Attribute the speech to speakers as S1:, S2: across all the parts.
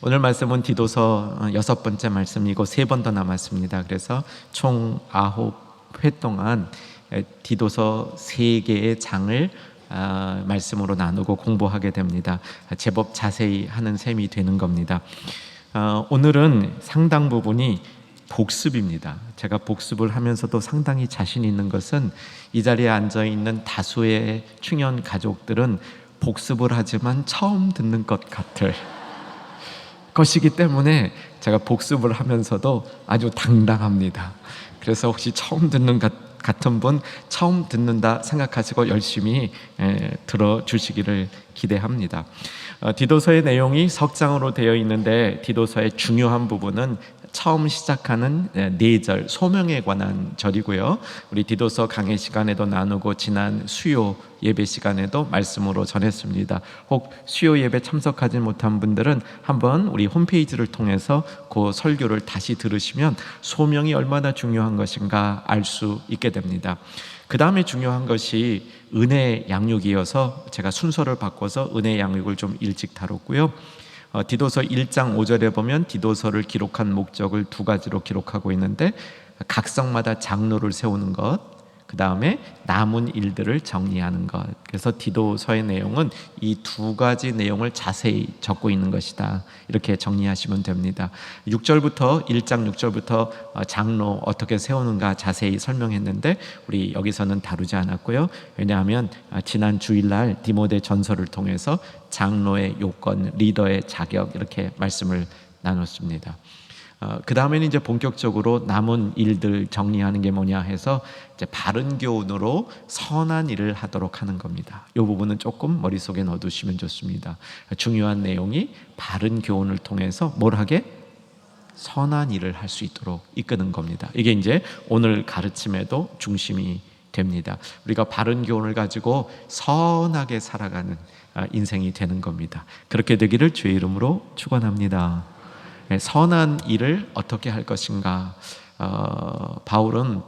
S1: 오늘 말씀은 디도서 6번째 말씀이고 3번 더 남았습니다. 그래서 총 9회 동안 디도서 3개의 장을 말씀으로 나누고 공부하게 됩니다. 제법 자세히 하는 셈이 되는 겁니다. 오늘은 상당 부분이 복습입니다. 제가 복습을 하면서도 상당히 자신 있는 것은 이 자리에 앉아있는 다수의 충현 가족들은 복습을 하지만 처음 듣는 것 같을 것이기 때문에 제가 복습을 하면서도 아주 당당합니다. 그래서 혹시 처음 듣는 같은 분, 처음 듣는다 생각하시고 열심히 들어주시기를 기대합니다. 디도서의 내용이 석장으로 되어 있는데 디도서의 중요한 부분은 처음 시작하는 4절 소명에 관한 절이고요. 우리 디도서 강의 시간에도 나누고 지난 수요 예배 시간에도 말씀으로 전했습니다. 혹 수요 예배 참석하지 못한 분들은 한번 우리 홈페이지를 통해서 그 설교를 다시 들으시면 소명이 얼마나 중요한 것인가 알 수 있게 됩니다. 그 다음에 중요한 것이 은혜 양육이어서 제가 순서를 바꿔서 은혜 양육을 좀 일찍 다뤘고요. 디도서 1장 5절에 보면 디도서를 기록한 목적을 2가지로 기록하고 있는데 각 성마다 장로를 세우는 것, 그 다음에 남은 일들을 정리하는 것. 그래서 디도서의 내용은 이 2가지 내용을 자세히 적고 있는 것이다, 이렇게 정리하시면 됩니다. 6절부터 1장 6절부터 장로 어떻게 세우는가 자세히 설명했는데 우리 여기서는 다루지 않았고요. 왜냐하면 지난 주일날 디모데 전서를 통해서 장로의 요건, 리더의 자격 이렇게 말씀을 나눴습니다. 그 다음에는 이제 본격적으로 남은 일들 정리하는 게 뭐냐 해서 이제 바른 교훈으로 선한 일을 하도록 하는 겁니다. 이 부분은 조금 머릿속에 넣어두시면 좋습니다. 중요한 내용이 바른 교훈을 통해서 뭘 하게? 선한 일을 할 수 있도록 이끄는 겁니다. 이게 이제 오늘 가르침에도 중심이 됩니다. 우리가 바른 교훈을 가지고 선하게 살아가는 인생이 되는 겁니다. 그렇게 되기를 주의 이름으로 축원합니다. 선한 일을 어떻게 할 것인가? 바울은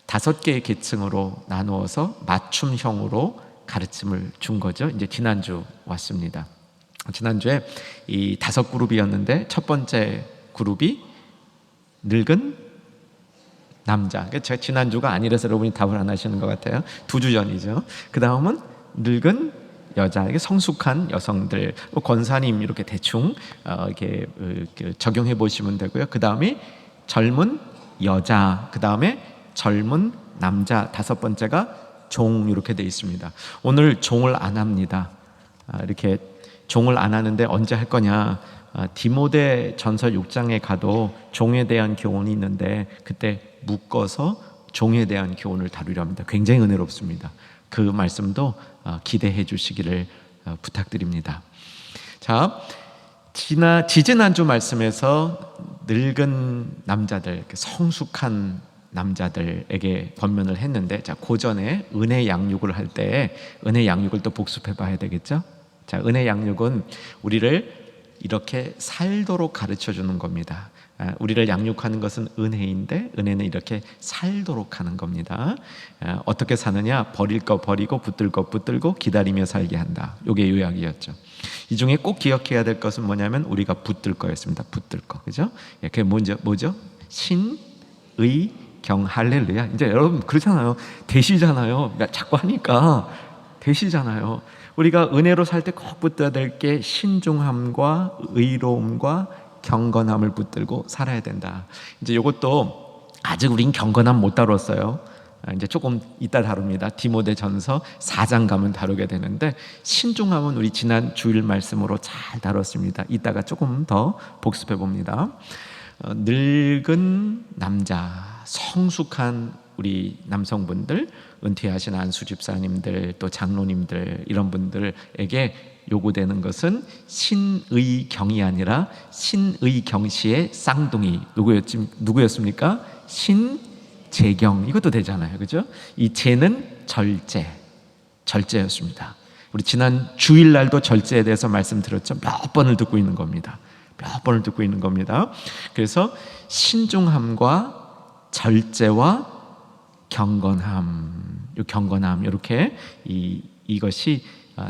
S1: 5개의 계층으로 나누어서 맞춤형으로 가르침을 준 거죠. 이제 지난주 왔습니다. 지난주에 이 5그룹이었는데 첫 번째 그룹이 늙은 남자. 제가 지난주가 아니라서 여러분이 답을 안 하시는 것 같아요. 2주 전이죠. 그 다음은 늙은 여자, 이게 성숙한 여성들, 권사님 이렇게 대충 이렇게 적용해 보시면 되고요. 그 다음에 젊은 여자, 그 다음에 젊은 남자, 5번째가 종, 이렇게 돼 있습니다. 오늘 종을 안 합니다. 이렇게 종을 안 하는데 언제 할 거냐? 디모데 전서 6장에 가도 종에 대한 교훈이 있는데 그때 묶어서 종에 대한 교훈을 다루려 합니다. 굉장히 은혜롭습니다. 그 말씀도 기대해 주시기를 부탁드립니다. 자, 지지난주 말씀에서 늙은 남자들, 성숙한 남자들에게 권면을 했는데, 자, 그 전에 은혜 양육을 할 때 은혜 양육을 또 복습해 봐야 되겠죠? 자, 은혜 양육은 우리를 이렇게 살도록 가르쳐 주는 겁니다. 우리를 양육하는 것은 은혜인데 은혜는 이렇게 살도록 하는 겁니다. 어떻게 사느냐? 버릴 거 버리고 붙들 거 붙들고 기다리며 살게 한다. 이게 요약이었죠. 이 중에 꼭 기억해야 될 것은 뭐냐면 우리가 붙들 거였습니다. 붙들 거, 그죠? 그게 뭐죠? 신의 경, 할렐루야. 이제 여러분 그렇잖아요. 대시잖아요. 자꾸 하니까 대시잖아요. 우리가 은혜로 살 때 꼭 붙들어야 될 게 신중함과 의로움과 경건함을 붙들고 살아야 된다. 이제 이것도 아직 우린 경건함 못 다뤘어요. 이제 조금 이따 다룹니다. 디모데 전서 4장 가면 다루게 되는데, 신중함은 우리 지난 주일 말씀으로 잘 다뤘습니다. 이따가 조금 더 복습해 봅니다. 늙은 남자, 성숙한 우리 남성분들, 은퇴하신 안수 집사님들, 또 장로님들, 이런 분들에게 요구되는 것은 신의 경이 아니라 신의 경시의 쌍둥이. 누구였습니까? 신재경. 이것도 되잖아요, 그죠? 이 재는 절제였습니다. 우리 지난 주일날도 절제에 대해서 말씀드렸죠. 몇 번을 듣고 있는 겁니다. 그래서 신중함과 절제와 경건함, 이렇게 이것이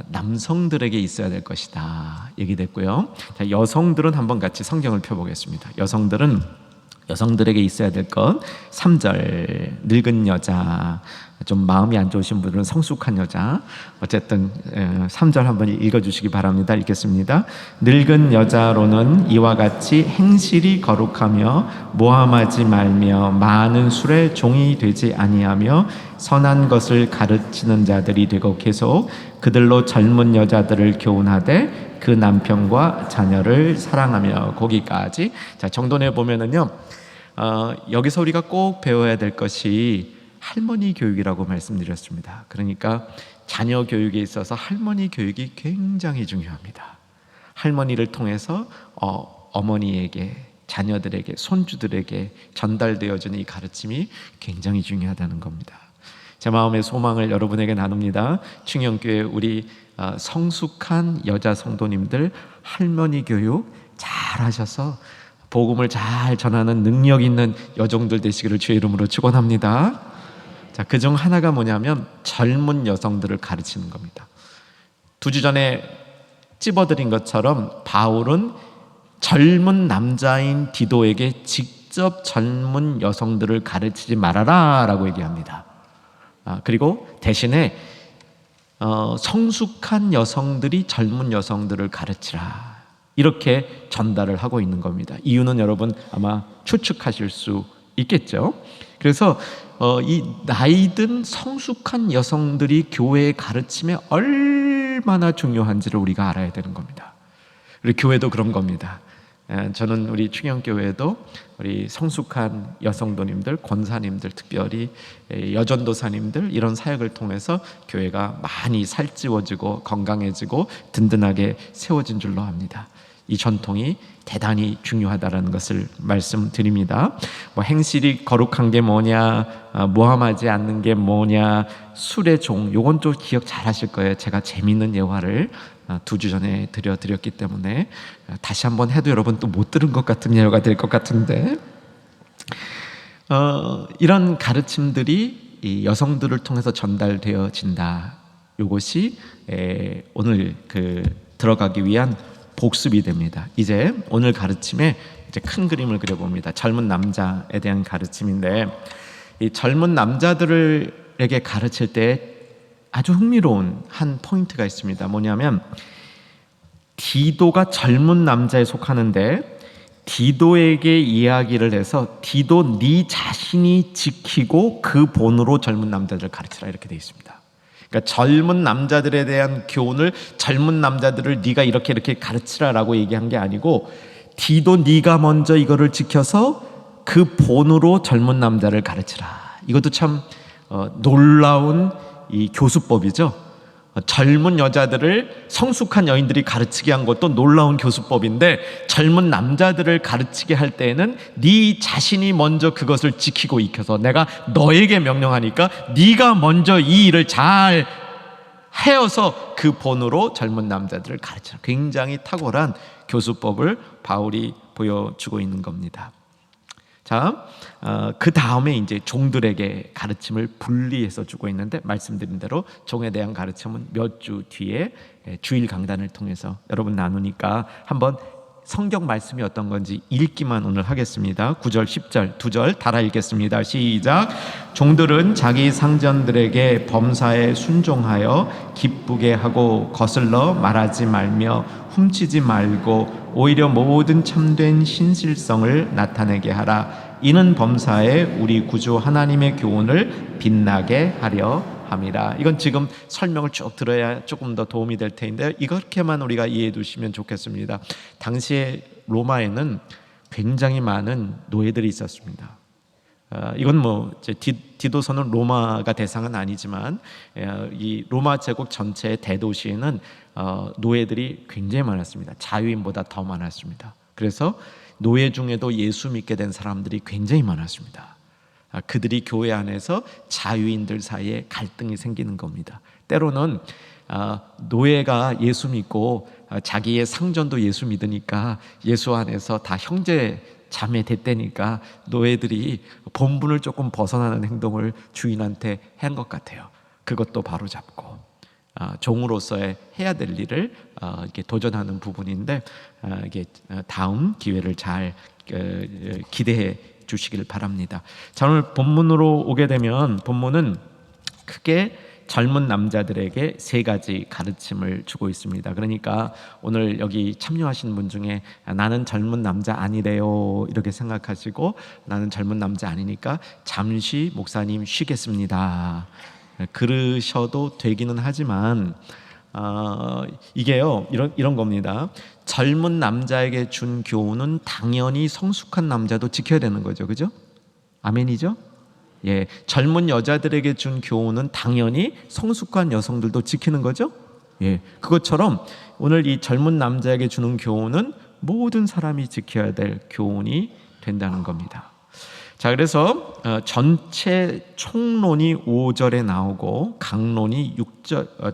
S1: 남성들에게 있어야 될 것이다 얘기됐고요. 자, 여성들은 한번 같이 성경을 펴보겠습니다. 여성들에게 있어야 될 것 3절 늙은 여자, 좀 마음이 안 좋으신 분들은 성숙한 여자, 어쨌든 3절 한번 읽어주시기 바랍니다. 읽겠습니다. 늙은 여자로는 이와 같이 행실이 거룩하며 모함하지 말며 많은 술에 종이 되지 아니하며 선한 것을 가르치는 자들이 되고 계속 그들로 젊은 여자들을 교훈하되 그 남편과 자녀를 사랑하며. 거기까지. 자, 정돈해 보면은요, 여기서 우리가 꼭 배워야 될 것이 할머니 교육이라고 말씀드렸습니다. 그러니까 자녀 교육에 있어서 할머니 교육이 굉장히 중요합니다. 할머니를 통해서 어머니에게, 자녀들에게, 손주들에게 전달되어지는 이 가르침이 굉장히 중요하다는 겁니다. 제 마음의 소망을 여러분에게 나눕니다. 충영교회 우리 성숙한 여자 성도님들 할머니 교육 잘 하셔서 복음을 잘 전하는 능력 있는 여종들 되시기를 주의 이름으로 축원합니다. 자, 그중 하나가 뭐냐면 젊은 여성들을 가르치는 겁니다. 2주 전에 찝어드린 것처럼 바울은 젊은 남자인 디도에게 직접 젊은 여성들을 가르치지 말아라 라고 얘기합니다. 그리고 대신에 성숙한 여성들이 젊은 여성들을 가르치라, 이렇게 전달을 하고 있는 겁니다. 이유는 여러분 아마 추측하실 수 있겠죠. 그래서 이 나이든 성숙한 여성들이 교회의 가르침에 얼마나 중요한지를 우리가 알아야 되는 겁니다. 우리 교회도 그런 겁니다. 저는 우리 충영교회도 우리 성숙한 여성도님들, 권사님들, 특별히 여전도사님들, 이런 사역을 통해서 교회가 많이 살찌워지고 건강해지고 든든하게 세워진 줄로 압니다. 이 전통이 대단히 중요하다는 것을 말씀드립니다. 행실이 거룩한 게 뭐냐, 모함하지 않는 게 뭐냐, 술의 종, 요건 또 기억 잘 하실 거예요. 제가 재밌는 예화를 2주 전에 드렸기 때문에 다시 한번 해도 여러분 또 못 들은 것 같은 예화가 될 것 같은데, 이런 가르침들이 이 여성들을 통해서 전달되어진다. 이것이 오늘 들어가기 위한 복습이 됩니다. 이제 오늘 가르침에 이제 큰 그림을 그려봅니다. 젊은 남자에 대한 가르침인데, 이 젊은 남자들에게 가르칠 때 아주 흥미로운 한 포인트가 있습니다. 뭐냐면 디도가 젊은 남자에 속하는데 디도에게 이야기를 해서 디도 네 자신이 지키고 그 본으로 젊은 남자들을 가르치라, 이렇게 되어 있습니다. 그러니까 젊은 남자들에 대한 교훈을, 젊은 남자들을 네가 이렇게 가르치라라고 얘기한 게 아니고, 디도 네가 먼저 이거를 지켜서 그 본으로 젊은 남자를 가르치라. 이것도 참 놀라운 이 교수법이죠. 젊은 여자들을 성숙한 여인들이 가르치게 한 것도 놀라운 교수법인데, 젊은 남자들을 가르치게 할 때에는 네 자신이 먼저 그것을 지키고 익혀서, 내가 너에게 명령하니까 네가 먼저 이 일을 잘 해어서 그 본으로 젊은 남자들을 가르치라. 굉장히 탁월한 교수법을 바울이 보여주고 있는 겁니다. 자, 그 다음에 이제 종들에게 가르침을 분리해서 주고 있는데, 말씀드린 대로 종에 대한 가르침은 몇 주 뒤에 주일 강단을 통해서 여러분 나누니까 한번 성경 말씀이 어떤 건지 읽기만 오늘 하겠습니다. 9절 10절 2절 달아 읽겠습니다. 시작. 종들은 자기 상전들에게 범사에 순종하여 기쁘게 하고 거슬러 말하지 말며 훔치지 말고 오히려 모든 참된 신실성을 나타내게 하라. 이는 범사에 우리 구주 하나님의 교훈을 빛나게 하려 함이라. 이건 지금 설명을 쭉 들어야 조금 더 도움이 될 텐데, 이렇게만 우리가 이해해 두시면 좋겠습니다. 당시에 로마에는 굉장히 많은 노예들이 있었습니다. 이건 디도서는 로마가 대상은 아니지만, 이 로마 제국 전체의 대도시에는 노예들이 굉장히 많았습니다. 자유인보다 더 많았습니다. 그래서 노예 중에도 예수 믿게 된 사람들이 굉장히 많았습니다. 그들이 교회 안에서 자유인들 사이에 갈등이 생기는 겁니다. 때로는 노예가 예수 믿고 자기의 상전도 예수 믿으니까 예수 안에서 다 형제 자매 됐다니까 노예들이 본분을 조금 벗어나는 행동을 주인한테 한 것 같아요. 그것도 바로잡고 종으로서의 해야 될 일을 이렇게 도전하는 부분인데 이게 다음 기회를 잘 기대해 주시길 바랍니다. 자, 오늘 본문으로 오게 되면 본문은 크게 젊은 남자들에게 세 가지 가르침을 주고 있습니다. 그러니까 오늘 여기 참여하신 분 중에 나는 젊은 남자 아니래요 이렇게 생각하시고 나는 젊은 남자 아니니까 잠시 목사님 쉬겠습니다 그러셔도 되기는 하지만 이게요 이런 겁니다. 젊은 남자에게 준 교훈은 당연히 성숙한 남자도 지켜야 되는 거죠, 그죠? 아멘이죠? 예, 젊은 여자들에게 준 교훈은 당연히 성숙한 여성들도 지키는 거죠. 예, 그것처럼 오늘 이 젊은 남자에게 주는 교훈은 모든 사람이 지켜야 될 교훈이 된다는 겁니다. 자, 그래서 전체 총론이 5절에 나오고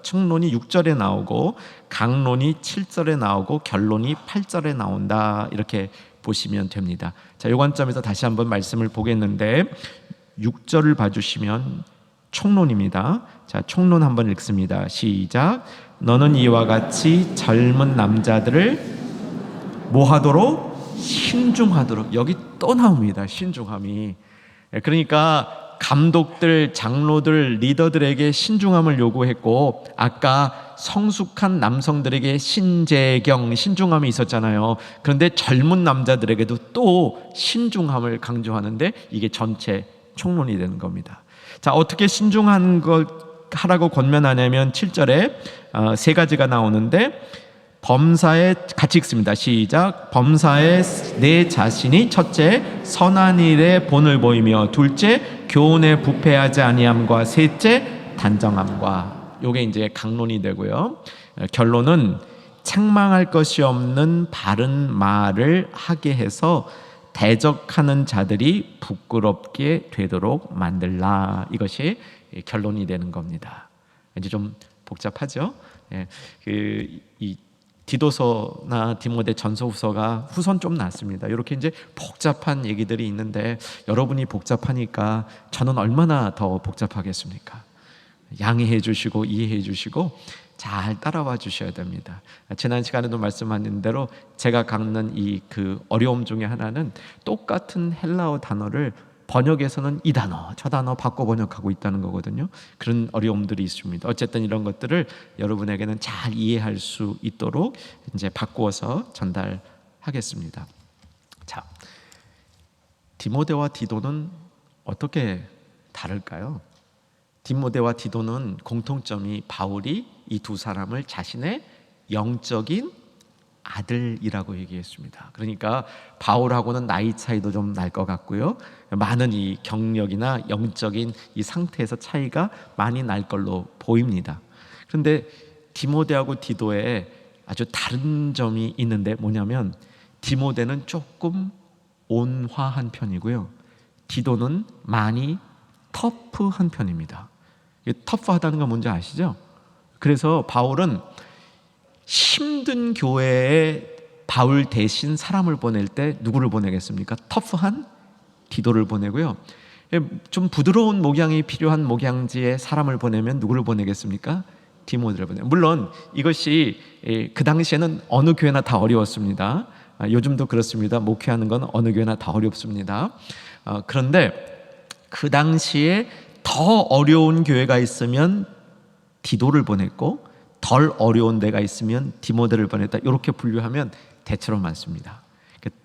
S1: 총론이 6절에 나오고 강론이 7절에 나오고 결론이 8절에 나온다 이렇게 보시면 됩니다. 자, 이 관점에서 다시 한번 말씀을 보겠는데 6절을 봐주시면 총론입니다. 자, 총론 한번 읽습니다. 시작. 너는 이와 같이 젊은 남자들을 뭐하도록? 신중하도록. 여기 또 나옵니다. 신중함이. 그러니까 감독들, 장로들, 리더들에게 신중함을 요구했고 아까 성숙한 남성들에게 신재경, 신중함이 있었잖아요. 그런데 젊은 남자들에게도 또 신중함을 강조하는데 이게 전체 총론이 되는 겁니다. 자, 어떻게 신중한 걸 하라고 권면하냐면 7절에 세 가지가 나오는데 범사에 같이 읽습니다. 시작. 범사에 내 자신이 첫째 선한 일에 본을 보이며 둘째 교훈에 부패하지 아니함과 셋째 단정함과. 요게 이제 강론이 되고요. 결론은 책망할 것이 없는 바른 말을 하게 해서 대적하는 자들이 부끄럽게 되도록 만들라. 이것이 결론이 되는 겁니다. 이제 좀 복잡하죠? 예, 이 디도서나 디모데 전서후서가 후선 좀 낫습니다. 이렇게 이제 복잡한 얘기들이 있는데 여러분이 복잡하니까 저는 얼마나 더 복잡하겠습니까? 양해해 주시고 이해해 주시고 잘 따라와 주셔야 됩니다. 지난 시간에도 말씀하신 대로 제가 겪는 이 어려움 중에 하나는 똑같은 헬라어 단어를 번역에서는 이 단어 저 단어 바꿔 번역하고 있다는 거거든요. 그런 어려움들이 있습니다. 어쨌든 이런 것들을 여러분에게는 잘 이해할 수 있도록 이제 바꾸어서 전달하겠습니다. 자, 디모데와 디도는 어떻게 다를까요? 디모데와 디도는 공통점이 바울이 이 두 사람을 자신의 영적인 아들이라고 얘기했습니다. 그러니까 바울하고는 나이 차이도 좀 날 것 같고요. 많은 이 경력이나 영적인 이 상태에서 차이가 많이 날 걸로 보입니다. 그런데 디모데하고 디도에 아주 다른 점이 있는데 뭐냐면 디모데는 조금 온화한 편이고요. 디도는 많이 터프한 편입니다. 터프하다는 건 뭔지 아시죠? 그래서 바울은 힘든 교회에 바울 대신 사람을 보낼 때 누구를 보내겠습니까? 터프한 디도를 보내고요. 좀 부드러운 목양이 필요한 목양지에 사람을 보내면 누구를 보내겠습니까? 디모데를 보내. 물론 이것이 그 당시에는 어느 교회나 다 어려웠습니다. 요즘도 그렇습니다. 목회하는 건 어느 교회나 다 어렵습니다. 그런데 그 당시에 더 어려운 교회가 있으면 디도를 보냈고 덜 어려운 데가 있으면 디모데를 보냈다. 이렇게 분류하면 대체로 많습니다.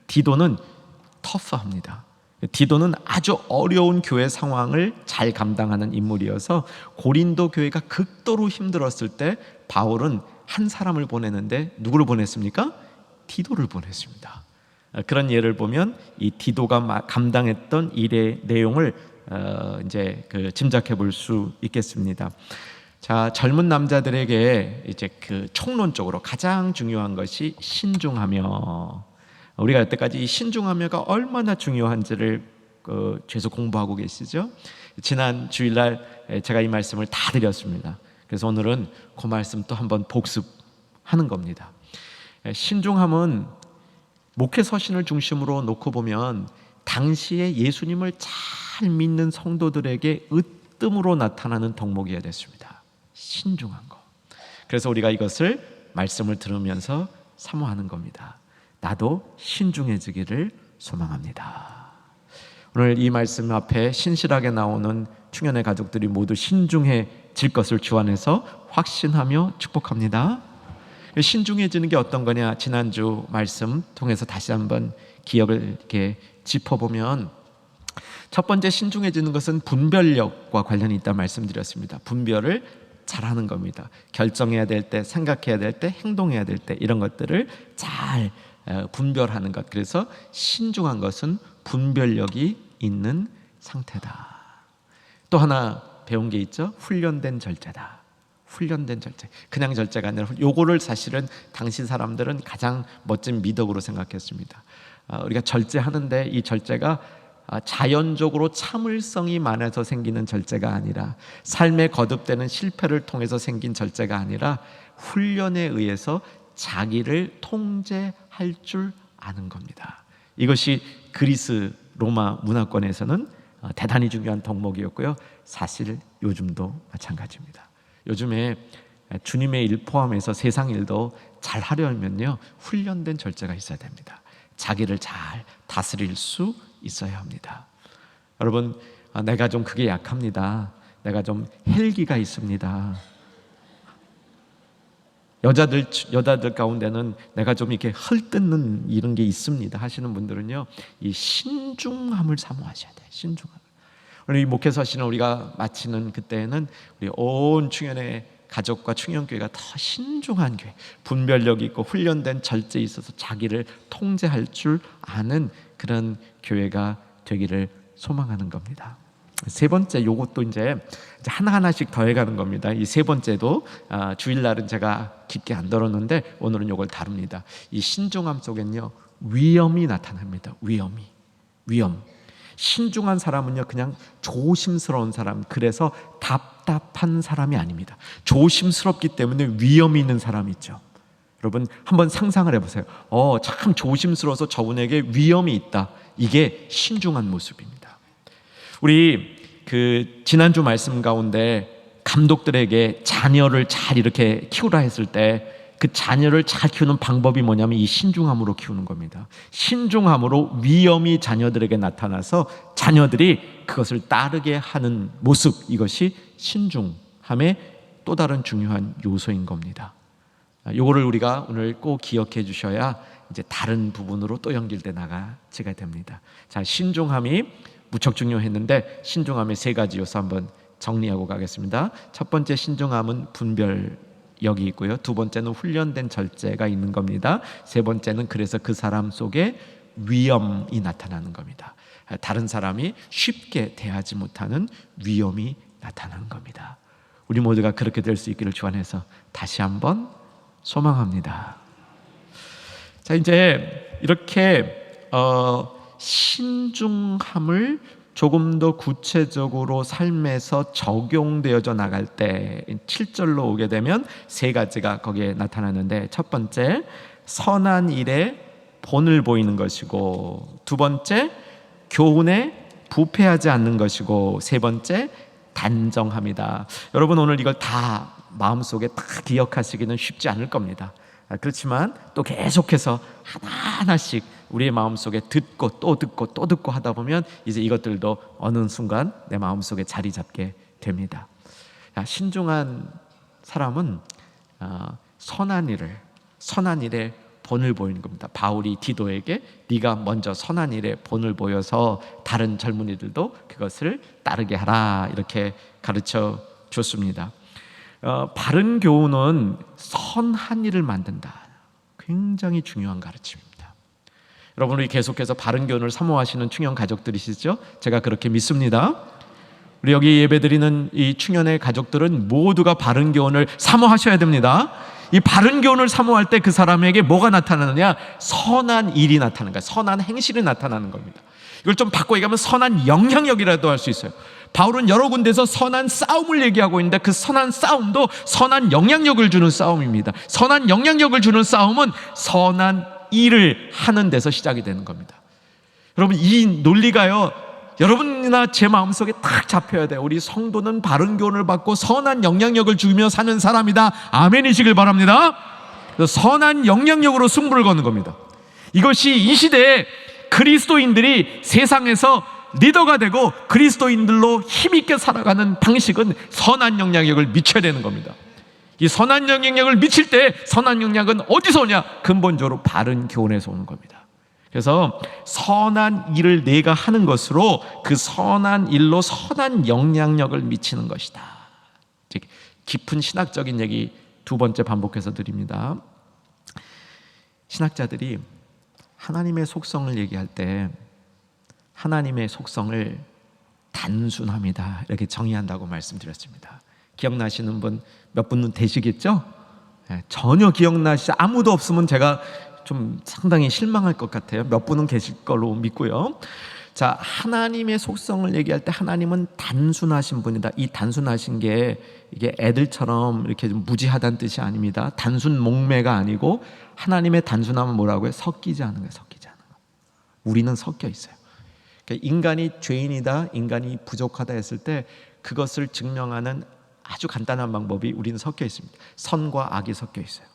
S1: 디도는 터프합니다. 디도는 아주 어려운 교회 상황을 잘 감당하는 인물이어서 고린도 교회가 극도로 힘들었을 때 바울은 한 사람을 보내는데 누구를 보냈습니까? 디도를 보냈습니다. 그런 예를 보면 이 디도가 감당했던 일의 내용을 이제 짐작해 볼 수 있겠습니다. 자, 젊은 남자들에게 이제 총론적으로 가장 중요한 것이 신중하며, 우리가 여태까지 이 신중하며가 얼마나 중요한지를 계속 공부하고 계시죠? 지난 주일날 제가 이 말씀을 다 드렸습니다. 그래서 오늘은 그 말씀 또 한번 복습하는 겁니다. 신중함은 목회 서신을 중심으로 놓고 보면 당시에 예수님을 잘 믿는 성도들에게 으뜸으로 나타나는 덕목이어야 됐습니다. 신중한 거. 그래서 우리가 이것을 말씀을 들으면서 사모하는 겁니다. 나도 신중해지기를 소망합니다. 오늘 이 말씀 앞에 신실하게 나오는 충현의 가족들이 모두 신중해질 것을 주 안에서 확신하며 축복합니다. 신중해지는 게 어떤 거냐? 지난주 말씀 통해서 다시 한번 기억을 이렇게 짚어보면, 첫 번째 신중해지는 것은 분별력과 관련이 있다는 말씀드렸습니다. 분별을 잘하는 겁니다. 결정해야 될 때, 생각해야 될 때, 행동해야 될 때, 이런 것들을 잘 분별하는 것. 그래서 신중한 것은 분별력이 있는 상태다. 또 하나 배운 게 있죠. 훈련된 절제다. 훈련된 절제. 그냥 절제가 아니라, 요거를 사실은 당시 사람들은 가장 멋진 미덕으로 생각했습니다. 우리가 절제하는데 이 절제가 자연적으로 참을성이 많아서 생기는 절제가 아니라, 삶에 거듭되는 실패를 통해서 생긴 절제가 아니라, 훈련에 의해서 자기를 통제할 줄 아는 겁니다. 이것이 그리스 로마 문화권에서는 대단히 중요한 덕목이었고요. 사실 요즘도 마찬가지입니다. 요즘에 주님의 일 포함해서 세상 일도 잘 하려면요, 훈련된 절제가 있어야 됩니다. 자기를 잘 다스릴 수 있어야 합니다. 여러분, 내가 좀 그게 약합니다. 내가 좀 헬기가 있습니다. 여자들 가운데는 내가 좀 이렇게 헐뜯는 이런 게 있습니다 하시는 분들은요, 이 신중함을 사모하셔야 돼요. 신중함. 오늘 이 목회서시는 우리가 마치는 그때에는 우리 온 충현의 가족과 충현교회가 더 신중한 교회, 분별력이 있고 훈련된 절제에 있어서 자기를 통제할 줄 아는 그런 교회가 되기를 소망하는 겁니다. 세 번째, 요것도 이제 하나하나씩 더해가는 겁니다. 이 세 번째도 주일날은 제가 깊게 안 다뤘는데 오늘은 요걸 다룹니다. 이 신중함 속엔요, 위험이 나타납니다. 위험. 신중한 사람은요, 그냥 조심스러운 사람, 그래서 답답한 사람이 아닙니다. 조심스럽기 때문에 위험이 있는 사람이 있죠. 여러분 한번 상상을 해보세요. 참 조심스러워서 저분에게 위험이 있다. 이게 신중한 모습입니다. 우리 지난주 말씀 가운데 감독들에게 자녀를 잘 이렇게 키우라 했을 때 그 자녀를 잘 키우는 방법이 뭐냐면 이 신중함으로 키우는 겁니다. 신중함으로 위험이 자녀들에게 나타나서 자녀들이 그것을 따르게 하는 모습, 이것이 신중함의 또 다른 중요한 요소인 겁니다. 요거를 우리가 오늘 꼭 기억해 주셔야 이제 다른 부분으로 또 연결돼 나가지가 됩니다. 자, 신중함이 무척 중요했는데 신중함의 세 가지 요소 한번 정리하고 가겠습니다. 첫 번째, 신중함은 분별력이 있고요. 두 번째는 훈련된 절제가 있는 겁니다. 세 번째는 그래서 그 사람 속에 위험이 나타나는 겁니다. 다른 사람이 쉽게 대하지 못하는 위험이 나타나는 겁니다. 우리 모두가 그렇게 될 수 있기를 주 안에서 다시 한번 소망합니다. 자, 이제 이렇게 신중함을 조금 더 구체적으로 삶에서 적용되어져 나갈 때 7절로 오게 되면 세 가지가 거기에 나타나는데, 첫 번째, 선한 일에 본을 보이는 것이고, 두 번째, 교훈에 부패하지 않는 것이고, 세 번째, 단정함이다. 여러분 오늘 이걸 다 마음속에 다 기억하시기는 쉽지 않을 겁니다. 그렇지만 또 계속해서 하나하나씩 우리의 마음속에 듣고 또 듣고 또 듣고 하다 보면 이제 이것들도 어느 순간 내 마음속에 자리 잡게 됩니다. 신중한 사람은 선한 일에 본을 보이는 겁니다. 바울이 디도에게 네가 먼저 선한 일에 본을 보여서 다른 젊은이들도 그것을 따르게 하라, 이렇게 가르쳐 줬습니다. 바른 교훈은 선한 일을 만든다. 굉장히 중요한 가르침입니다. 여러분, 우리 계속해서 바른 교훈을 사모하시는 충현 가족들이시죠? 제가 그렇게 믿습니다. 우리 여기 예배드리는 이 충현의 가족들은 모두가 바른 교훈을 사모하셔야 됩니다. 이 바른 교훈을 사모할 때 그 사람에게 뭐가 나타나느냐? 선한 일이 나타나는 거예요. 선한 행실이 나타나는 겁니다. 이걸 좀 바꿔 얘기하면 선한 영향력이라도 할 수 있어요. 바울은 여러 군데서 선한 싸움을 얘기하고 있는데 그 선한 싸움도 선한 영향력을 주는 싸움입니다. 선한 영향력을 주는 싸움은 선한 일을 하는 데서 시작이 되는 겁니다. 여러분, 이 논리가요, 여러분이나 제 마음속에 딱 잡혀야 돼요. 우리 성도는 바른 교훈을 받고 선한 영향력을 주며 사는 사람이다. 아멘이시길 바랍니다. 그래서 선한 영향력으로 승부를 거는 겁니다. 이것이 이 시대에 그리스도인들이 세상에서 리더가 되고 그리스도인들로 힘있게 살아가는 방식은 선한 영향력을 미쳐야 되는 겁니다. 이 선한 영향력을 미칠 때 선한 영향은 어디서 오냐? 근본적으로 바른 교훈에서 오는 겁니다. 그래서 선한 일을 내가 하는 것으로 그 선한 일로 선한 영향력을 미치는 것이다. 깊은 신학적인 얘기 두 번째 반복해서 드립니다. 신학자들이 하나님의 속성을 얘기할 때 하나님의 속성을 단순합니다 이렇게 정의한다고 말씀드렸습니다. 기억나시는 분 몇 분은 되시겠죠? 전혀 기억나시지 아무도 없으면 제가 좀 상당히 실망할 것 같아요. 몇 분은 계실 걸로 믿고요. 자, 하나님의 속성을 얘기할 때 하나님은 단순하신 분이다. 이 단순하신 게 이게 애들처럼 이렇게 좀 무지하다는 뜻이 아닙니다. 단순 목매가 아니고 하나님의 단순함은 뭐라고요? 섞이지 않은 거예요. 섞이지 않은 거. 우리는 섞여 있어요. 그러니까 인간이 죄인이다, 인간이 부족하다 했을 때 그것을 증명하는 아주 간단한 방법이 우리는 섞여 있습니다. 선과 악이 섞여 있어요.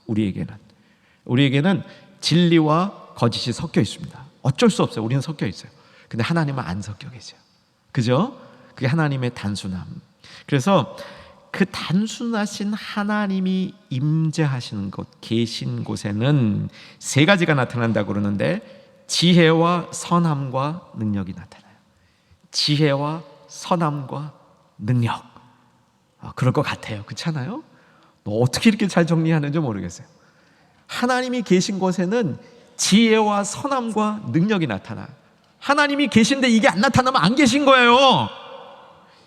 S1: 우리에게는 진리와 거짓이 섞여 있습니다. 어쩔 수 없어요. 우리는 섞여 있어요. 근데 하나님은 안 섞여 계세요. 그죠? 그게 하나님의 단순함. 그래서 그 단순하신 하나님이 임재하시는 곳, 계신 곳에는 세 가지가 나타난다고 그러는데 지혜와 선함과 능력이 나타나요. 지혜와 선함과 능력. 그럴 것 같아요. 그렇지 않아요? 어떻게 이렇게 잘 정리하는지 모르겠어요. 하나님이 계신 곳에는 지혜와 선함과 능력이 나타나요. 하나님이 계신데 이게 안 나타나면 안 계신 거예요.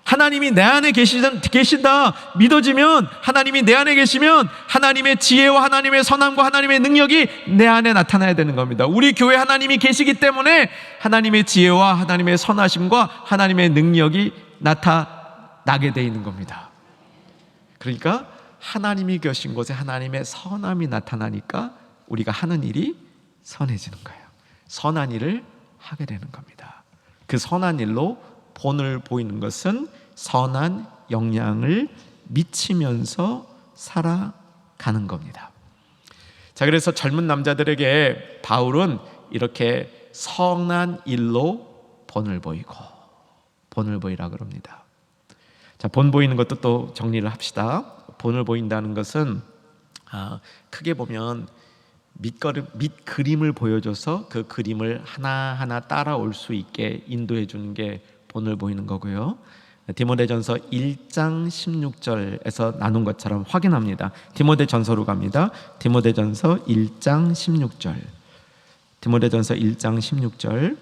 S1: 하나님이 내 안에 계신다 믿어지면, 하나님이 내 안에 계시면 하나님의 지혜와 하나님의 선함과 하나님의 능력이 내 안에 나타나야 되는 겁니다. 우리 교회 하나님이 계시기 때문에 하나님의 지혜와 하나님의 선하심과 하나님의 능력이 나타나게 돼 있는 겁니다. 그러니까 하나님이 계신 곳에 하나님의 선함이 나타나니까 우리가 하는 일이 선해지는 거예요. 선한 일을 하게 되는 겁니다. 그 선한 일로 본을 보이는 것은 선한 영향을 미치면서 살아가는 겁니다. 자, 그래서 젊은 남자들에게 바울은 이렇게 선한 일로 본을 보이라 그럽니다. 자, 본 보이는 것도 또 정리를 합시다. 본을 보인다는 것은 크게 보면 밑그림을 보여줘서 그 그림을 하나하나 따라올 수 있게 인도해 주는 게 본을 보이는 거고요. 디모데전서 1장 16절에서 나눈 것처럼 확인합니다. 디모데전서로 갑니다. 디모데전서 1장 16절. 디모데전서 1장 16절.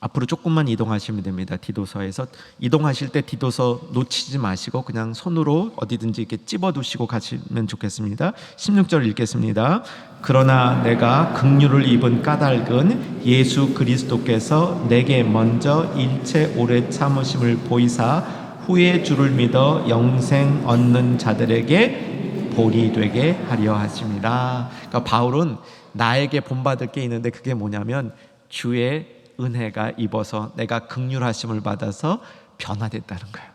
S1: 앞으로 조금만 이동하시면 됩니다. 디도서에서 이동하실 때 디도서 놓치지 마시고 그냥 손으로 어디든지 이렇게 찝어두시고 가시면 좋겠습니다. 16절 읽겠습니다. 그러나 내가 긍휼을 입은 까닭은 예수 그리스도께서 내게 먼저 일체 오래 참으심을 보이사 후에 주를 믿어 영생 얻는 자들에게 본이 되게 하려 하심이라. 그러니까 바울은 나에게 본받을 게 있는데 그게 뭐냐면 주의 은혜가 입어서 내가 긍휼하심을 받아서 변화됐다는 거예요.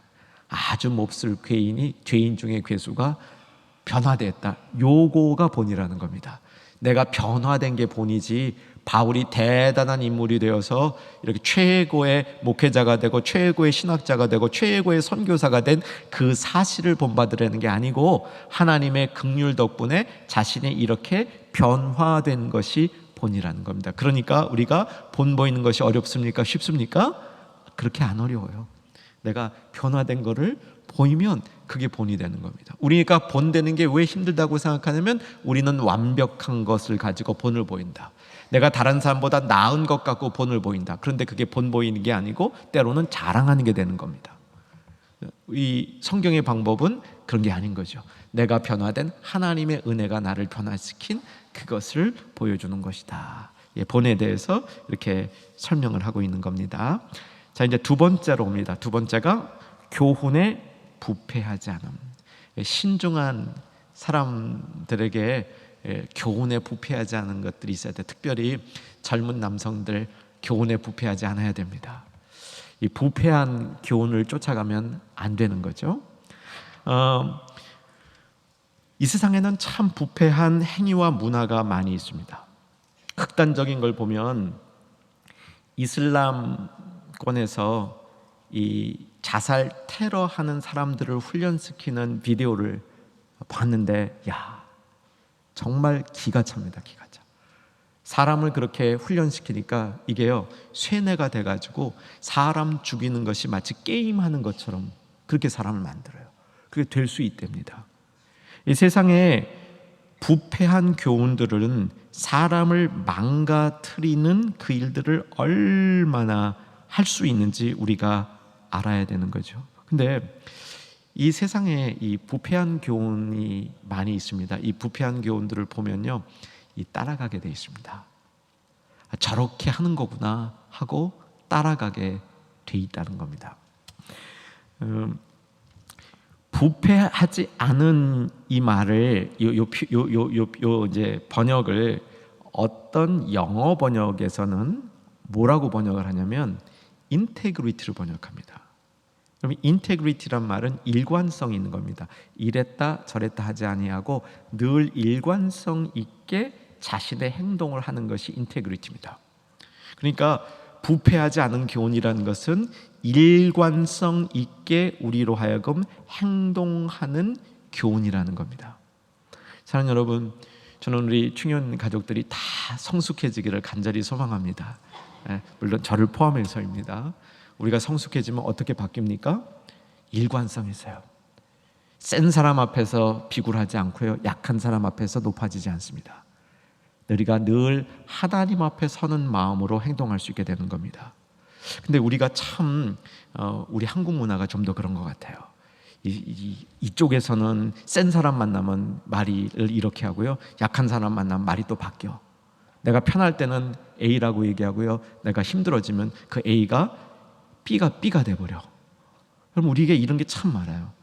S1: 아주 몹쓸 죄인 중에 괴수가 변화됐다. 요거가 본이라는 겁니다. 내가 변화된 게 본이지 바울이 대단한 인물이 되어서 이렇게 최고의 목회자가 되고 최고의 신학자가 되고 최고의 선교사가 된 그 사실을 본받으려는 게 아니고 하나님의 긍휼 덕분에 자신이 이렇게 변화된 것이 본이라는 겁니다. 그러니까 우리가 본 보이는 것이 어렵습니까? 쉽습니까? 그렇게 안 어려워요. 내가 변화된 거를 보이면 그게 본이 되는 겁니다. 우리가 본 되는 게 왜 힘들다고 생각하냐면 우리는 완벽한 것을 가지고 본을 보인다. 내가 다른 사람보다 나은 것 갖고 본을 보인다. 그런데 그게 본 보이는 게 아니고 때로는 자랑하는 게 되는 겁니다. 이 성경의 방법은 그런 게 아닌 거죠. 내가 변화된 하나님의 은혜가 나를 변화시킨 그것을 보여주는 것이다. 본에 대해서 이렇게 설명을 하고 있는 겁니다. 자, 이제 두 번째로 옵니다. 두 번째가 교훈에 부패하지 않음. 신중한 사람들에게 교훈에 부패하지 않은 것들이 있어야 돼. 특별히 젊은 남성들 교훈에 부패하지 않아야 됩니다. 이 부패한 교훈을 쫓아가면 안 되는 거죠. 이 세상에는 참 부패한 행위와 문화가 많이 있습니다. 극단적인 걸 보면 이슬람권에서 이 자살 테러하는 사람들을 훈련시키는 비디오를 봤는데, 야, 정말 기가 찹니다. 기가 차. 사람을 그렇게 훈련시키니까 이게요, 쇠뇌가 돼가지고 사람 죽이는 것이 마치 게임하는 것처럼 그렇게 사람을 만들어요. 그게 될 수 있답니다. 이 세상에 부패한 교훈들은 사람을 망가뜨리는 그 일들을 얼마나 할 수 있는지 우리가 알아야 되는 거죠. 근데 이 세상에 이 부패한 교훈이 많이 있습니다. 이 부패한 교훈들을 보면요, 이 따라가게 돼 있습니다. 저렇게 하는 거구나 하고 따라가게 돼 있다는 겁니다. 부패하지 않은 이 말을 이제 번역을 어떤 영어 번역에서는 뭐라고 번역을 하냐면 인테그리티로 번역합니다. 그럼 인테그리티란 말은 일관성이 있는 겁니다. 이랬다 저랬다 하지 아니하고 늘 일관성 있게 자신의 행동을 하는 것이 인테그리티입니다. 그러니까 부패하지 않은 교훈이라는 것은 일관성 있게 우리로 하여금 행동하는 교훈이라는 겁니다. 사랑하는 여러분, 저는 우리 충현 가족들이 다 성숙해지기를 간절히 소망합니다. 물론 저를 포함해서입니다. 우리가 성숙해지면 어떻게 바뀝니까? 일관성이 있어요. 센 사람 앞에서 비굴하지 않고요, 약한 사람 앞에서 높아지지 않습니다. 우리가 늘 하나님 앞에 서는 마음으로 행동할 수 있게 되는 겁니다. 근데 우리가 참 우리 한국 문화가 좀 더 그런 것 같아요. 이쪽에서는 센 사람 만나면 말을 이렇게 하고요, 약한 사람 만나면 말이 또 바뀌어. 내가 편할 때는 A라고 얘기하고요, 내가 힘들어지면 그 A가 B가 돼버려. 그럼 우리에게 이런 게 참 많아요.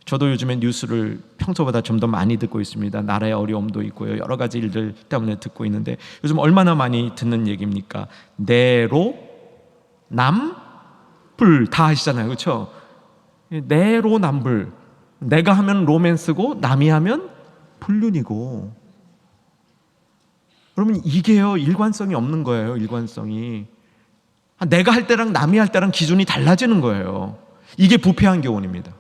S1: 저도 요즘에 뉴스를 평소보다 좀 더 많이 듣고 있습니다. 나라의 어려움도 있고요, 여러 가지 일들 때문에 듣고 있는데, 요즘 얼마나 많이 듣는 얘기입니까? 내로 남 불 다 아시잖아요, 그렇죠? 내로 남불. 내가 하면 로맨스고 남이 하면 불륜이고. 그러면 이게요, 일관성이 없는 거예요. 일관성이. 내가 할 때랑 남이 할 때랑 기준이 달라지는 거예요. 이게 부패한 교훈입니다.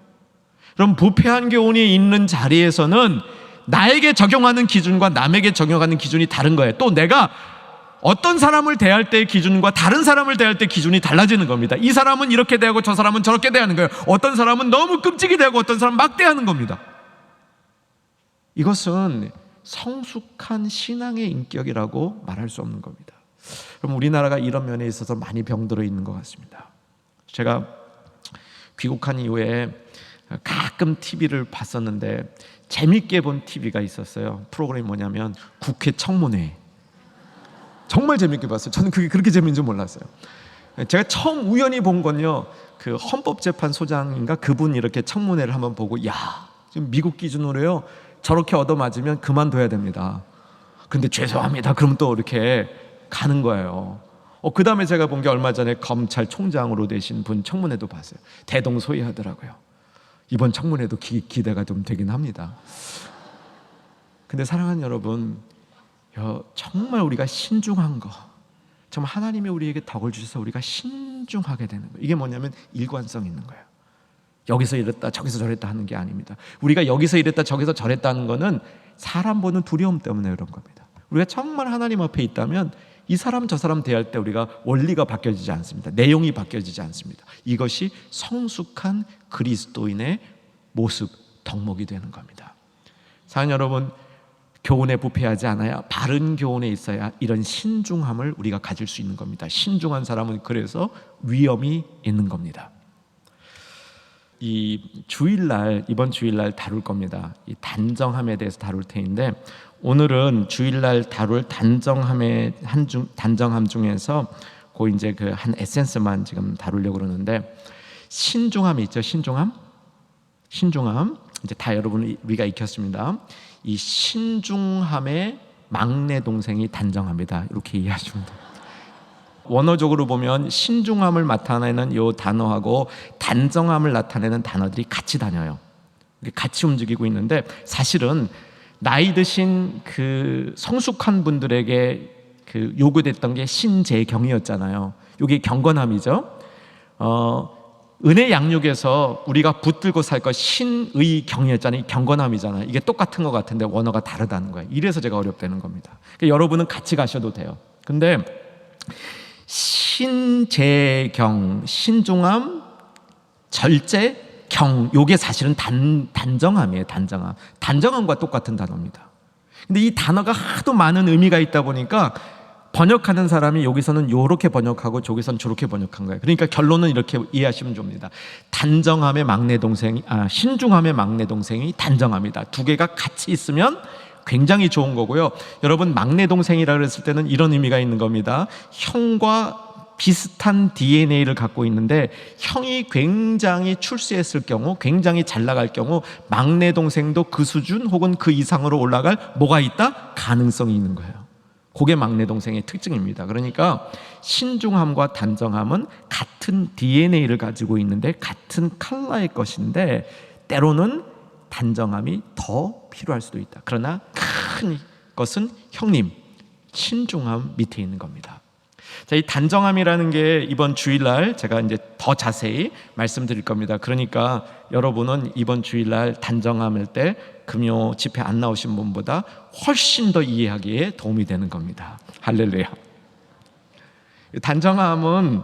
S1: 그럼 부패한 교훈이 있는 자리에서는 나에게 적용하는 기준과 남에게 적용하는 기준이 다른 거예요. 또 내가 어떤 사람을 대할 때의 기준과 다른 사람을 대할 때 기준이 달라지는 겁니다. 이 사람은 이렇게 대하고 저 사람은 저렇게 대하는 거예요. 어떤 사람은 너무 끔찍이 대하고 어떤 사람은 막 대하는 겁니다. 이것은 성숙한 신앙의 인격이라고 말할 수 없는 겁니다. 그럼 우리나라가 이런 면에 있어서 많이 병들어 있는 것 같습니다. 제가 귀국한 이후에 가끔 TV를 봤었는데 재밌게 본 TV가 있었어요. 프로그램이 뭐냐면 국회 청문회. 정말 재밌게 봤어요. 저는 그게 그렇게 재밌는 줄 몰랐어요. 제가 처음 우연히 본 건요, 그 헌법재판소장인가 그분 이렇게 청문회를 한번 보고, 야, 지금 미국 기준으로요, 저렇게 얻어맞으면 그만둬야 됩니다. 근데 죄송합니다, 그러면 또 이렇게 가는 거예요. 그 다음에 제가 본 게 얼마 전에 검찰총장으로 되신 분 청문회도 봤어요. 대동소이하더라고요. 이번 청문회도 기대가 좀 되긴 합니다. 근데 사랑하는 여러분, 정말 우리가 신중한 거, 정말 하나님이 우리에게 덕을 주셔서 우리가 신중하게 되는 거예요. 이게 뭐냐면 일관성 있는 거예요. 여기서 이랬다 저기서 저랬다 하는 게 아닙니다. 우리가 여기서 이랬다 저기서 저랬다 하는 거는 사람 보는 두려움 때문에 그런 겁니다. 우리가 정말 하나님 앞에 있다면 이 사람 저 사람 대할 때 우리가 원리가 바뀌어지지 않습니다. 내용이 바뀌어지지 않습니다. 이것이 성숙한 그리스도인의 모습, 덕목이 되는 겁니다. 사랑하는 여러분, 교훈에 부패하지 않아야, 바른 교훈에 있어야 이런 신중함을 우리가 가질 수 있는 겁니다. 신중한 사람은 그래서 위엄이 있는 겁니다. 이번 주일날 다룰 겁니다. 이 단정함에 대해서 다룰 텐데, 오늘은 주일날 다룰 단정함 중에서 이제 그 한 에센스만 지금 다루려고 그러는데, 신중함이 있죠. 신중함 이제 다 여러분 우리가 익혔습니다. 이 신중함의 막내 동생이 단정합니다. 이렇게 이해하시면 됩니다. 원어적으로 보면 신중함을 나타내는 이 단어하고 단정함을 나타내는 단어들이 같이 다녀요. 같이 움직이고 있는데, 사실은 나이 드신 그 성숙한 분들에게 그 요구됐던 게 신재경이었잖아요. 이게 경건함이죠. 은혜 양육에서 우리가 붙들고 살 것 신의 경이었잖아요. 경건함이잖아요. 이게 똑같은 것 같은데 원어가 다르다는 거예요. 이래서 제가 어렵다는 겁니다. 그러니까 여러분은 같이 가셔도 돼요. 근데 신재경, 신중함, 절제, 경, 요게 사실은 단정함이에요. 단정함과 똑같은 단어입니다. 근데 이 단어가 하도 많은 의미가 있다 보니까 번역하는 사람이 여기서는 요렇게 번역하고 저기서는 저렇게 번역한 거예요. 그러니까 결론은 이렇게 이해하시면 됩니다. 단정함의 막내 동생이, 신중함의 막내 동생이 단정합니다. 두 개가 같이 있으면 굉장히 좋은 거고요. 여러분, 막내 동생이라 그랬을 때는 이런 의미가 있는 겁니다. 형과 비슷한 DNA를 갖고 있는데 형이 굉장히 출세했을 경우, 굉장히 잘 나갈 경우 막내 동생도 그 수준 혹은 그 이상으로 올라갈 뭐가 있다? 가능성이 있는 거예요. 그게 막내 동생의 특징입니다. 그러니까 신중함과 단정함은 같은 DNA를 가지고 있는데 같은 컬러의 것인데 때로는 단정함이 더 필요할 수도 있다. 그러나 큰 것은 형님, 신중함 밑에 있는 겁니다. 자, 이 단정함이라는 게 이번 주일날 제가 이제 더 자세히 말씀드릴 겁니다. 그러니까 여러분은 이번 주일날 단정함일 때 금요 집회 안 나오신 분보다 훨씬 더 이해하기에 도움이 되는 겁니다. 할렐루야. 단정함은,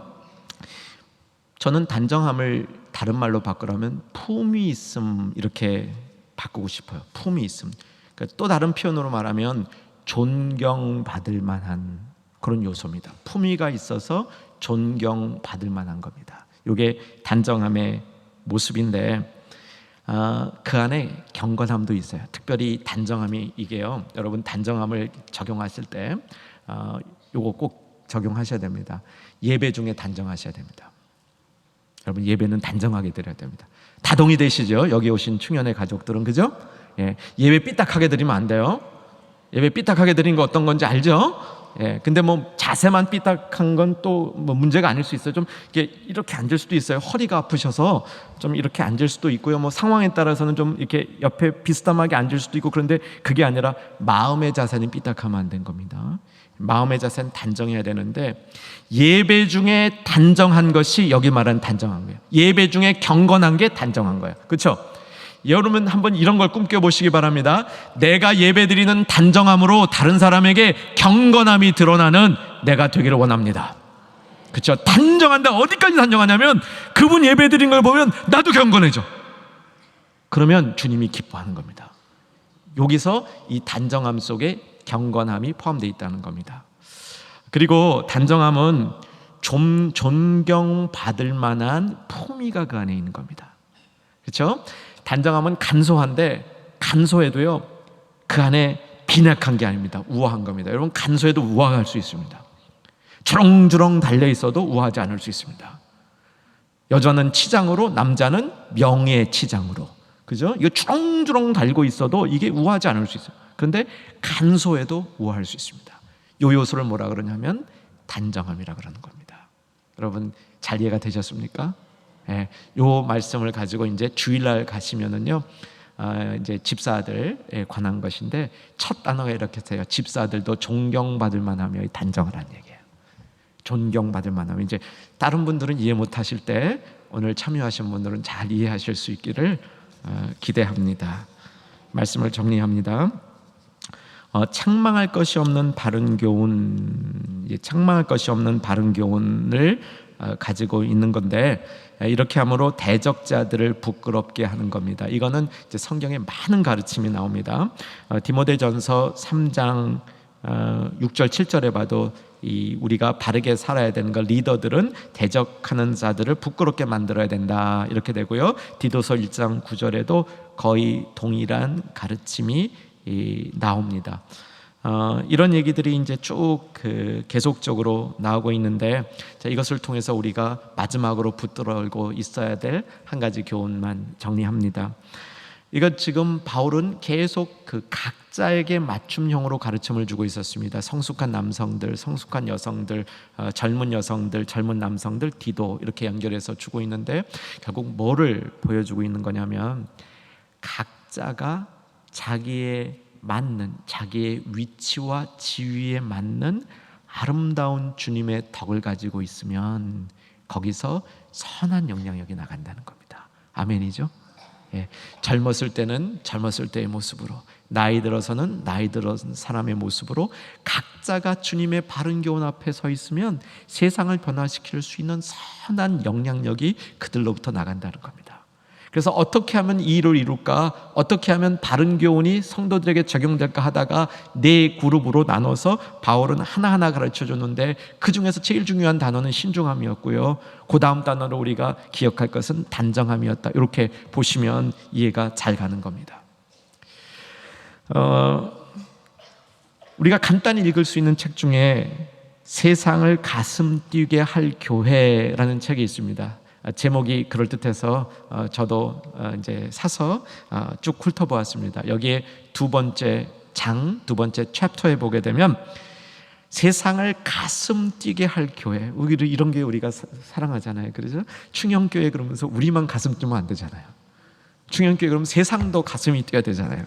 S1: 저는 단정함을 다른 말로 바꾸라면 품위 있음, 이렇게 바꾸고 싶어요. 품위 있음. 그러니까 또 다른 표현으로 말하면 존경받을 만한 그런 요소입니다. 품위가 있어서 존경받을 만한 겁니다. 이게 단정함의 모습인데, 그 안에 경건함도 있어요. 특별히 단정함이 이게요. 여러분, 단정함을 적용하실 때 요거 꼭 적용하셔야 됩니다. 예배 중에 단정하셔야 됩니다. 여러분, 예배는 단정하게 드려야 됩니다. 다 동의되시죠? 여기 오신 충현의 가족들은, 그죠? 예, 예배 삐딱하게 드리면 안 돼요. 예배 삐딱하게 드린 거 어떤 건지 알죠? 예, 근데 뭐 자세만 삐딱한 건 또 뭐 문제가 아닐 수 있어요. 좀 이렇게 앉을 수도 있어요. 허리가 아프셔서 좀 이렇게 앉을 수도 있고요. 뭐 상황에 따라서는 좀 이렇게 옆에 비스듬하게 앉을 수도 있고, 그런데 그게 아니라 마음의 자세는 삐딱하면 안 된 겁니다. 마음의 자세는 단정해야 되는데, 예배 중에 단정한 것이 여기 말하는 단정한 거예요. 예배 중에 경건한 게 단정한 거예요. 그렇죠? 여러분, 한번 이런 걸 꿈꿔보시기 바랍니다. 내가 예배드리는 단정함으로 다른 사람에게 경건함이 드러나는 내가 되기를 원합니다. 그렇죠? 단정한다. 어디까지 단정하냐면 그분 예배드린 걸 보면 나도 경건해져. 그러면 주님이 기뻐하는 겁니다. 여기서 이 단정함 속에 경건함이 포함되어 있다는 겁니다. 그리고 단정함은 좀 존경받을 만한 품위가 그 안에 있는 겁니다. 그렇죠? 단정함은 간소한데, 간소해도요 그 안에 빈약한 게 아닙니다. 우아한 겁니다. 여러분, 간소해도 우아할 수 있습니다. 주렁주렁 달려 있어도 우아하지 않을 수 있습니다. 여자는 치장으로, 남자는 명예 치장으로, 그죠? 이거 주렁주렁 달고 있어도 이게 우아하지 않을 수 있어요. 그런데 간소해도 우아할 수 있습니다. 이 요소를 뭐라 그러냐면 단정함이라 그러는 겁니다. 여러분, 잘 이해가 되셨습니까? 예, 요 말씀을 가지고 이제 주일날 가시면은요, 이제 집사들에 관한 것인데 첫 단어가 이렇게 돼요. 집사들도 존경받을 만하며 단정하라는 얘기예요. 존경받을 만하며, 이제 다른 분들은 이해 못하실 때 오늘 참여하신 분들은 잘 이해하실 수 있기를 기대합니다. 말씀을 정리합니다. 책망할 것이 없는 바른 교훈, 책망할 것이 없는 바른 교훈을 가지고 있는 건데, 이렇게 함으로 대적자들을 부끄럽게 하는 겁니다. 이거는 이제 성경에 많은 가르침이 나옵니다. 디모데전서 3장 6절 7절에 봐도 우리가 바르게 살아야 되는 걸, 리더들은 대적하는 자들을 부끄럽게 만들어야 된다, 이렇게 되고요. 디도서 1장 9절에도 거의 동일한 가르침이 나옵니다. 이런 얘기들이 이제 쭉 계속적으로 나오고 있는데, 자, 이것을 통해서 우리가 마지막으로 붙들고 있어야 될 한 가지 교훈만 정리합니다. 이거 지금 바울은 계속 그 각자에게 맞춤형으로 가르침을 주고 있었습니다. 성숙한 남성들, 성숙한 여성들, 젊은 여성들, 젊은 남성들, 디도 이렇게 연결해서 주고 있는데 결국 뭐를 보여주고 있는 거냐면 각자가 자기의 맞는, 자기의 위치와 지위에 맞는 아름다운 주님의 덕을 가지고 있으면 거기서 선한 영향력이 나간다는 겁니다. 아멘이죠? 예, 젊었을 때는 젊었을 때의 모습으로, 나이 들어서는 나이 들어선 사람의 모습으로 각자가 주님의 바른 교훈 앞에 서 있으면 세상을 변화시킬 수 있는 선한 영향력이 그들로부터 나간다는 겁니다. 그래서 어떻게 하면 이 일을 이룰까, 어떻게 하면 바른 교훈이 성도들에게 적용될까 하다가 네 그룹으로 나눠서 바울은 하나하나 가르쳐 줬는데 그 중에서 제일 중요한 단어는 신중함이었고요, 그 다음 단어로 우리가 기억할 것은 단정함이었다. 이렇게 보시면 이해가 잘 가는 겁니다. 우리가 간단히 읽을 수 있는 책 중에 세상을 가슴 뛰게 할 교회라는 책이 있습니다. 제목이 그럴듯해서 저도 이제 사서 쭉 훑어보았습니다. 여기에 두 번째 챕터에 보게 되면 세상을 가슴 뛰게 할 교회, 이런 게 우리가 사랑하잖아요. 그래서 충영교회 그러면서 우리만 가슴 뛰면 안 되잖아요. 충영교회 그러면 세상도 가슴이 뛰어야 되잖아요.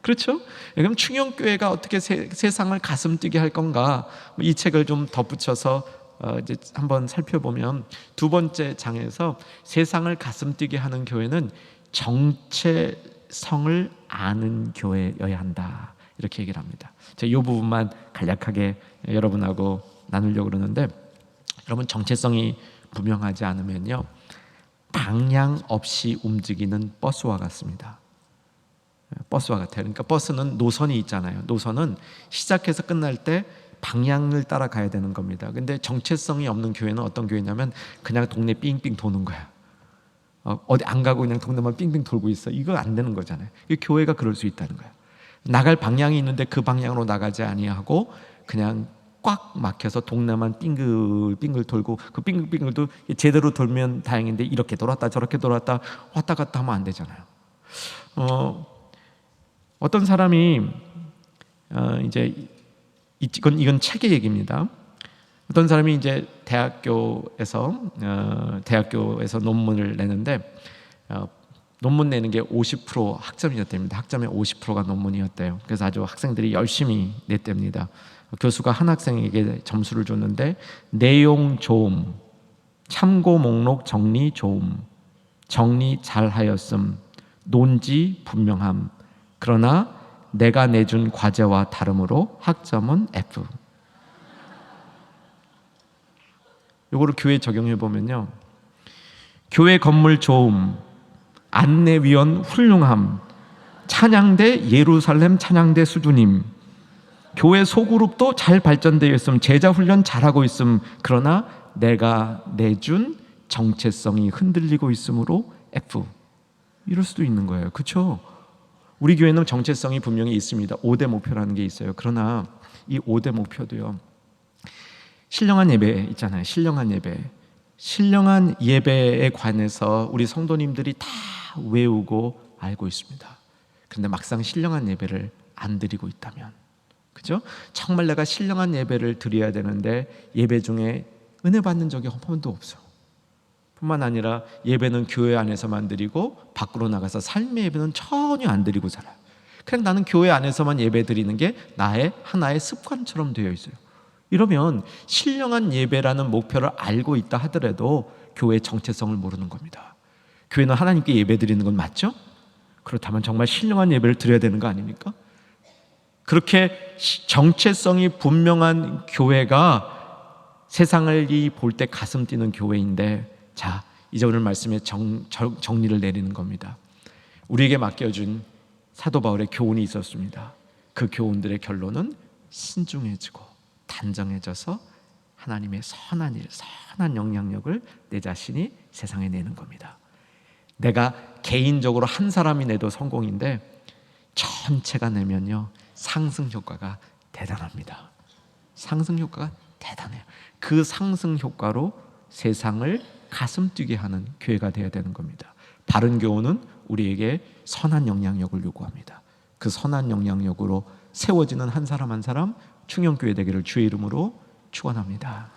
S1: 그렇죠? 그럼 충영교회가 어떻게 세상을 가슴 뛰게 할 건가, 이 책을 좀 덧붙여서 이제 한번 살펴보면 두 번째 장에서 세상을 가슴 뛰게 하는 교회는 정체성을 아는 교회여야 한다, 이렇게 얘기를 합니다. 제가 이 부분만 간략하게 여러분하고 나누려고 그러는데, 여러분 정체성이 분명하지 않으면요 방향 없이 움직이는 버스와 같습니다. 버스와 같아요. 그러니까 버스는 노선이 있잖아요. 노선은 시작해서 끝날 때 방향을 따라가야 되는 겁니다. 근데 정체성이 없는 교회는 어떤 교회냐면 그냥 동네 삥삥 도는 거야. 어디 안 가고 그냥 동네만 삥삥 돌고 있어. 이거 안 되는 거잖아요. 교회가 그럴 수 있다는 거야. 나갈 방향이 있는데 그 방향으로 나가지 아니하고 그냥 꽉 막혀서 동네만 빙글빙글 돌고, 그 빙글빙글도 제대로 돌면 다행인데 이렇게 돌았다 저렇게 돌았다 왔다 갔다 하면 안 되잖아요. 어떤 사람이 이제 이건 책의 얘기입니다. 어떤 사람이 이제 대학교에서 논문을 내는데 논문 내는 게 50% 학점이었답니다. 학점의 50%가 논문이었대요. 그래서 아주 학생들이 열심히 냈답니다. 교수가 한 학생에게 점수를 줬는데 내용 좋음, 참고 목록 정리 좋음, 정리 잘하였음, 논지 분명함, 그러나 내가 내준 과제와 다름으로 학점은 F. 요거를 교회에 적용해 보면요, 교회 건물 좋음, 안내위원 훌륭함, 찬양대 예루살렘 찬양대 수준임, 교회 소그룹도 잘 발전되어 있음, 제자 훈련 잘하고 있음, 그러나 내가 내준 정체성이 흔들리고 있으므로 F. 이럴 수도 있는 거예요. 그렇죠? 우리 교회는 정체성이 분명히 있습니다. 5대 목표라는 게 있어요. 그러나 이 5대 목표도요, 신령한 예배 있잖아요. 신령한 예배에 관해서 우리 성도님들이 다 외우고 알고 있습니다. 그런데 막상 신령한 예배를 안 드리고 있다면, 그죠? 정말 내가 신령한 예배를 드려야 되는데 예배 중에 은혜 받는 적이 한 번도 없어. 뿐만 아니라 예배는 교회 안에서만 드리고 밖으로 나가서 삶의 예배는 전혀 안 드리고 살아요. 그냥 나는 교회 안에서만 예배 드리는 게 나의 하나의 습관처럼 되어 있어요. 이러면 신령한 예배라는 목표를 알고 있다 하더라도 교회의 정체성을 모르는 겁니다. 교회는 하나님께 예배 드리는 건 맞죠? 그렇다면 정말 신령한 예배를 드려야 되는 거 아닙니까? 그렇게 정체성이 분명한 교회가 세상을 볼 때 가슴 뛰는 교회인데, 자, 이제 오늘 말씀에 정리를 내리는 겁니다. 우리에게 맡겨준 사도 바울의 교훈이 있었습니다. 그 교훈들의 결론은 신중해지고 단정해져서 하나님의 선한 일, 선한 영향력을 내 자신이 세상에 내는 겁니다. 내가 개인적으로 한 사람이 내도 성공인데 전체가 내면요 상승 효과가 대단합니다. 상승 효과가 대단해요. 그 상승 효과로 세상을 가슴 뛰게 하는 교회가 되어야 되는 겁니다. 바른 교훈은 우리에게 선한 영향력을 요구합니다. 그 선한 영향력으로 세워지는 한 사람 한 사람 충영교회 되기를 주의 이름으로 축원합니다.